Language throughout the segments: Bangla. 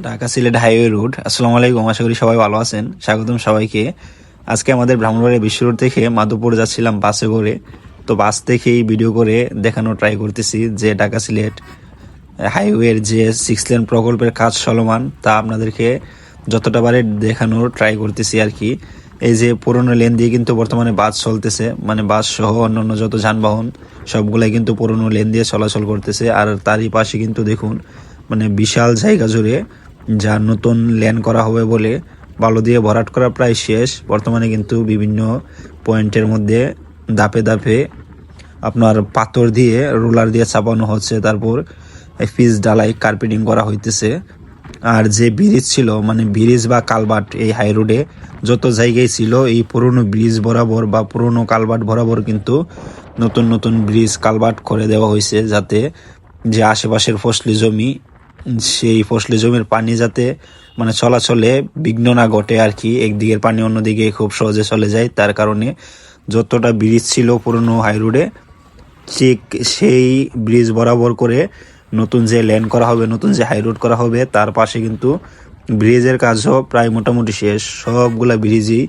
Dhaka Sylhet highway root. আসসালামু আলাইকুম, আশা করি সবাই ভালো আছেন। স্বাগতম সবাইকে। আজকে আমাদের ব্রাহ্মণবাড়িয়া বিশ্ব রোড থেকে মাধবপুর যাচ্ছিলাম বাসে করে। তো বাস থেকেই ভিডিও করে দেখানোর ট্রাই করতেছি যে ঢাকা সিলেট হাইওয়ের যে 6 লেন প্রকল্পের কাজ চলমান তা আপনাদেরকে যতটা পারে দেখানোর ট্রাই করতেছি আর কি। এই যে পুরনো লেন দিয়ে কিন্তু বর্তমানে বাস চলতেছে, মানে বাস সহ অন্যান্য যত যানবাহন সবগুলাই কিন্তু পুরনো লেন দিয়ে চলাচল করতেছে। আর তারই পাশে কিন্তু দেখুন, মানে বিশাল জায়গা জুড়ে যা নতুন লেন করা হবে বলে বালু দিয়ে ভরাট করা প্রায় শেষ। বর্তমানে কিন্তু বিভিন্ন পয়েন্টের মধ্যে ধাপে ধাপে আপনার পাথর দিয়ে রোলার দিয়ে চাপানো হচ্ছে, তারপর পিচ ঢালাই কার্পেটিং করা হইতেছে। আর যে ব্রিজ ছিল, মানে ব্রিজ বা কালভার্ট এই হাই রোডে যত জায়গায় ছিল, এই পুরনো ব্রিজ বরাবর বা পুরনো কালভার্ট বরাবর কিন্তু নতুন নতুন ব্রিজ কালভার্ট করে দেওয়া হয়েছে, যাতে যে আশেপাশের ফসলি জমি, সেই ফসলি জমির পানি যাতে মানে চলাচলে বিঘ্ন না ঘটে আর কি। একদিকের পানি অন্যদিকে খুব সহজে চলে যায়, তার কারণে যতটা ব্রিজ ছিল পুরনো হাই রোডে ঠিক সেই ব্রিজ বরাবর করে নতুন যে ল্যান্ড করা হবে, নতুন যে হাই রোড করা হবে, তার পাশে কিন্তু ব্রিজের কাজও প্রায় মোটামুটি শেষ। সবগুলা ব্রিজই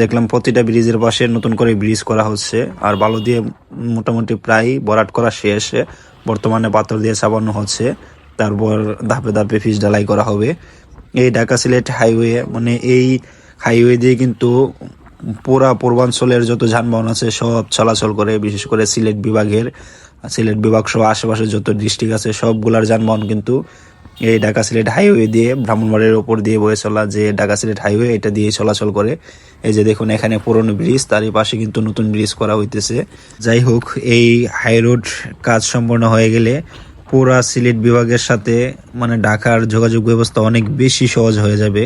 দেখলাম, প্রতিটা ব্রিজের পাশে নতুন করে ব্রিজ করা হচ্ছে। আর বালু দিয়ে মোটামুটি প্রায় ভরাট করা শেষ, বর্তমানে পাথর দিয়ে চাপানো হচ্ছে। তারপর ধাপে ধাপে পিচ ঢালাই করা হবে। এই ঢাকা সিলেট হাইওয়ে, মানে এই হাইওয়ে দিয়ে কিন্তু পুরা পূর্বাঞ্চলের যত যানবাহন আছে সব চলাচল করে। বিশেষ করে সিলেট বিভাগ সহ আশেপাশে যত ডিস্ট্রিক্ট আছে সবগুলার যানবাহন কিন্তু এই ঢাকা সিলেট হাইওয়ে দিয়ে, ব্রাহ্মণবাড়িয়ার ওপর দিয়ে বয়ে চলা যে ঢাকা সিলেট হাইওয়ে, এটা দিয়ে চলাচল করে। এই যে দেখুন, এখানে পুরনো ব্রিজ, তারই পাশে কিন্তু নতুন ব্রিজ করা হইতেছে। যাই হোক, এই হাই রোড কাজ সম্পন্ন হয়ে গেলে পুরা সিলেট বিভাগের সাথে মানে ঢাকার যোগাযোগ ব্যবস্থা অনেক বেশি সহজ হয়ে যাবে।